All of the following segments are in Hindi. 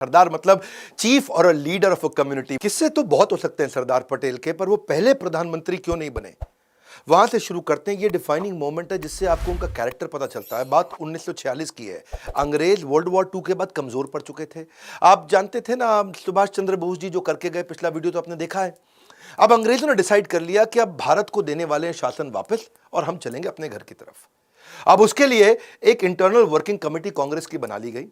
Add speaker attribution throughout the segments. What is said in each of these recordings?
Speaker 1: सरदार मतलब चीफ और a leader of a community. किस्से तो बहुत हो सकते हैं सरदार पटेल के, पर वो पहले प्रधानमंत्री क्यों नहीं बने, वहां से शुरू करते हैं। ये डिफाइनिंग मोमेंट है जिससे आपको उनका कैरेक्टर पता चलता है। बात 1946 की है। अंग्रेज वर्ल्ड वॉर 2 के बाद कमजोर पड़ चुके थे। आप जानते थे ना, सुभाष चंद्र बोस जी जो करके गए, पिछला वीडियो तो आपने देखा है। अब अंग्रेजों ने डिसाइड कर लिया कि अब भारत को देने वाले हैं शासन वापस और हम चलेंगे अपने घर की तरफ। अब उसके लिए एक इंटरनल वर्किंग कमेटी कांग्रेस की बना ली गई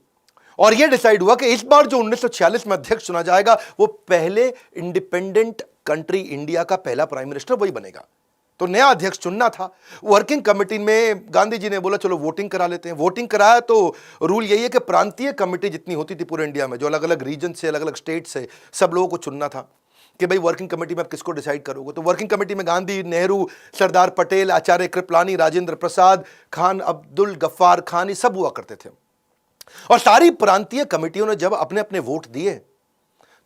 Speaker 1: और यह डिसाइड हुआ कि इस बार जो 1946 में अध्यक्ष चुना जाएगा वो पहले इंडिपेंडेंट कंट्री इंडिया का पहला प्राइम मिनिस्टर वही बनेगा। तो नया अध्यक्ष चुनना था। वर्किंग कमेटी में गांधी जी ने बोला चलो वोटिंग करा लेते हैं। वोटिंग कराया तो रूल यही है कि प्रांतीय कमेटी जितनी होती थी पूरे इंडिया में, जो अलग अलग रीजन से, अलग अलग स्टेट से, सब लोगों को चुनना था कि भाई वर्किंग कमेटी में आप किसको डिसाइड करोगे। तो वर्किंग कमेटी में गांधी, नेहरू, सरदार पटेल, आचार्य कृपलानी, राजेंद्र प्रसाद, खान अब्दुल गफ्फार खान, ये सब हुआ करते थे। और सारी प्रांतीय कमेटियों ने जब अपने अपने वोट दिए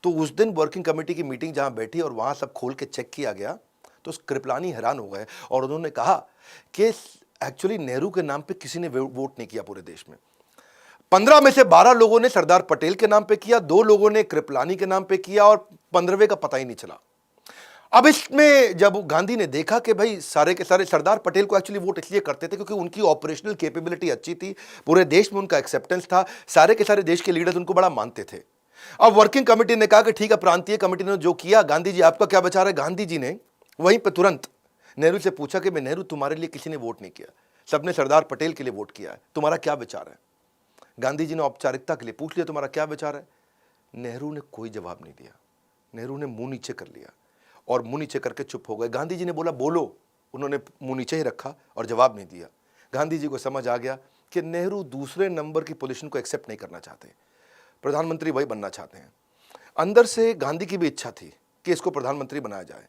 Speaker 1: तो उस दिन वर्किंग कमेटी की मीटिंग जहां बैठी और वहां सब खोल के चेक किया गया तो कृपलानी हैरान हो गए और उन्होंने कहा कि एक्चुअली नेहरू के नाम पे किसी ने वोट नहीं किया पूरे देश में। 15 में से 12 लोगों ने सरदार पटेल के नाम पे किया, 2 लोगों ने कृपलानी के नाम पे किया और 15वें का पता ही नहीं चला। अब इसमें जब गांधी ने देखा कि भाई सारे के सारे सरदार पटेल को एक्चुअली वोट इसलिए करते थे क्योंकि उनकी ऑपरेशनल कैपेबिलिटी अच्छी थी, पूरे देश में उनका एक्सेप्टेंस था, सारे के सारे देश के लीडर्स उनको बड़ा मानते थे। अब वर्किंग कमेटी ने कहा कि ठीक है, प्रांतीय कमेटी ने जो किया, गांधी जी आपका क्या विचार है। गांधी जी ने वहीं पर तुरंत नेहरू से पूछा कि मैं नेहरू, तुम्हारे लिए किसी ने वोट नहीं किया, सबने सरदार पटेल के लिए वोट किया है, तुम्हारा क्या विचार है। गांधी जी ने औपचारिकता के लिए पूछ लिया तुम्हारा क्या विचार है। नेहरू ने कोई जवाब नहीं दिया। नेहरू ने मुंह नीचे कर लिया और मुंह नीचे करके चुप हो गए। गांधी जी ने बोला बोलो, उन्होंने मुंह नीचे ही रखा और जवाब नहीं दिया। गांधी जी को समझ आ गया कि नेहरू दूसरे नंबर की पोजीशन को एक्सेप्ट नहीं करना चाहते, प्रधानमंत्री वही बनना चाहते हैं। अंदर से गांधी की भी इच्छा थी कि इसको प्रधानमंत्री बनाया जाए।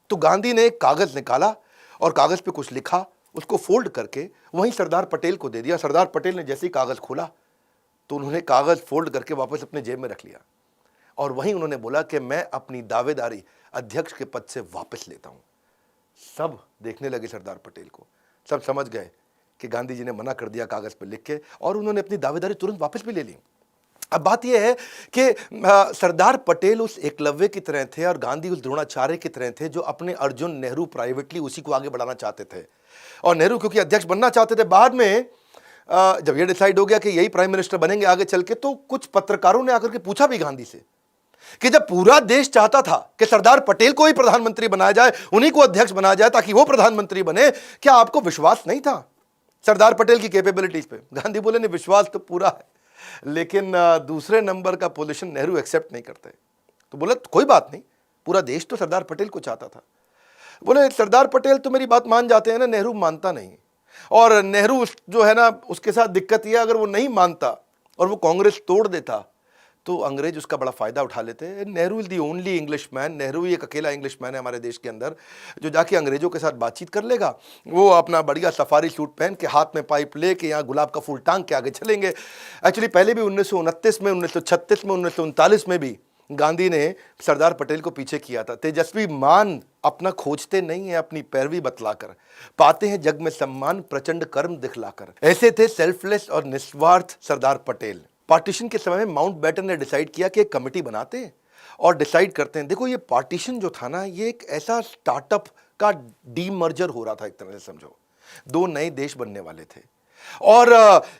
Speaker 1: तो गांधी ने एक कागज निकाला और कागज पे कुछ लिखा, उसको फोल्ड करके वहीं सरदार पटेल को दे दिया। सरदार पटेल ने जैसे ही कागज खोला तो उन्होंने कागज फोल्ड करके वापस अपने जेब में रख लिया और वहीं उन्होंने बोला कि मैं अपनी दावेदारी अध्यक्ष के पद से वापस लेता हूं। सब देखने लगे सरदार पटेल को, सब समझ गए कि गांधी जी ने मना कर दिया कागज पर लिख के, और उन्होंने अपनी दावेदारी तुरंत वापस भी ले ली। अब बात यह है कि सरदार पटेल उस एकलव्य की तरह थे और गांधी उस द्रोणाचार्य की तरह थे जो अपने अर्जुन नेहरू प्राइवेटली उसी को आगे बढ़ाना चाहते थे। और नेहरू क्योंकि अध्यक्ष बनना चाहते थे, बाद में जब यह डिसाइड हो गया कि यही प्राइम मिनिस्टर बनेंगे आगे चल के, तो कुछ पत्रकारों ने आकर के पूछा भी गांधी से कि जब पूरा देश चाहता था कि सरदार पटेल को ही प्रधानमंत्री बनाया जाए, उन्हीं को अध्यक्ष बनाया जाए ताकि वो प्रधानमंत्री बने, क्या आपको विश्वास नहीं था सरदार पटेल की कैपेबिलिटीज पे। गांधी बोले नहीं, विश्वास तो पूरा है, लेकिन दूसरे नंबर का पोजीशन नेहरू एक्सेप्ट नहीं करते। तो बोले कोई बात नहीं, पूरा देश तो सरदार पटेल को चाहता था। बोले सरदार पटेल तो मेरी बात मान जाते हैं ना, नेहरू मानता नहीं। और नेहरू जो है ना, उसके साथ दिक्कत यह, अगर वो नहीं मानता और वो कांग्रेस तोड़ देता तो अंग्रेज उसका बड़ा फायदा उठा लेते। Nehru is the only English man, Nehru ही एक अकेला इंग्लिश मैन है हमारे देश के अंदर जो जाके अंग्रेजों के साथ बातचीत कर लेगा। वो अपना बढ़िया सफारी सूट पहन के, हाथ में पाइप लेके, यहाँ गुलाब का फूल टांग के आगे चलेंगे। एक्चुअली पहले भी 1929 में, 1936 में, 1939 में भी गांधी ने सरदार पटेल को पीछे किया था। तेजस्वी मान अपना खोजते नहीं है, अपनी पैरवी बतलाकर पाते हैं जग में सम्मान, प्रचंड कर्म दिखलाकर। ऐसे थे सेल्फलेस और निस्वार्थ सरदार पटेल। पार्टीशन के समय में माउंटबेटन ने डिसाइड किया कि एक कमेटी बनाते हैं और डिसाइड करते हैं। देखो, ये पार्टीशन जो था ना, ये एक ऐसा स्टार्टअप का डीमर्जर हो रहा था, एक तरह से समझो। 2 नए देश बनने वाले थे और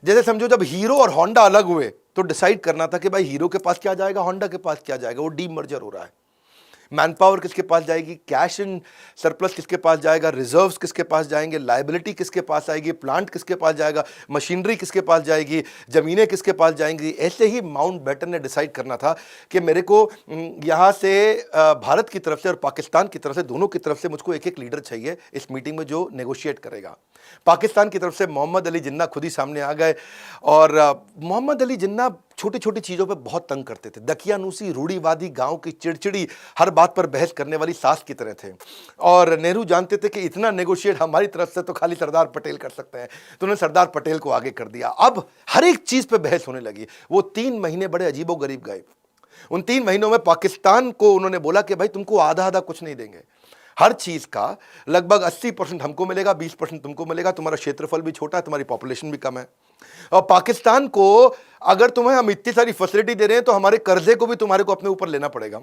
Speaker 1: जैसे समझो जब हीरो और होंडा अलग हुए तो डिसाइड करना था कि भाई हीरो के पास क्या जाएगा, होंडा के पास क्या जाएगा। वो डीमर्जर हो रहा है। मैन पावर किसके पास जाएगी, कैश इन सरप्लस किसके पास जाएगा, रिजर्व्स किसके पास जाएंगे, लायबिलिटी किसके पास आएगी, प्लांट किसके पास जाएगा, मशीनरी किसके पास जाएगी, जमीनें किसके पास जाएंगी। ऐसे ही माउंटबेटन ने डिसाइड करना था कि मेरे को यहाँ से भारत की तरफ से और पाकिस्तान की तरफ से, दोनों की तरफ से मुझको एक एक लीडर चाहिए इस मीटिंग में जो नेगोशिएट करेगा। पाकिस्तान की तरफ से मोहम्मद अली जिन्ना खुद ही सामने आ गए और मोहम्मद अली जिन्ना छोटी छोटी चीज़ों पे बहुत तंग करते थे। दकियानूसी, रूढ़ीवादी, गांव की चिड़चिड़ी, हर बात पर बहस करने वाली सास की तरह थे। और नेहरू जानते थे कि इतना नेगोशिएट हमारी तरफ से तो खाली सरदार पटेल कर सकते हैं, तो उन्होंने सरदार पटेल को आगे कर दिया। अब हर एक चीज़ पे बहस होने लगी। वो 3 महीने बड़े अजीबोगरीब गए। उन 3 महीनों में पाकिस्तान को उन्होंने बोला कि भाई तुमको आधा आधा कुछ नहीं देंगे, हर चीज का लगभग 80% हमको मिलेगा, 20% तुमको मिलेगा। तुम्हारा क्षेत्रफल भी छोटा है, तुम्हारी पॉपुलेशन भी कम है। और पाकिस्तान को अगर तुम्हें हम इतनी सारी फैसिलिटी दे रहे हैं तो हमारे कर्जे को भी तुम्हारे को अपने ऊपर लेना पड़ेगा।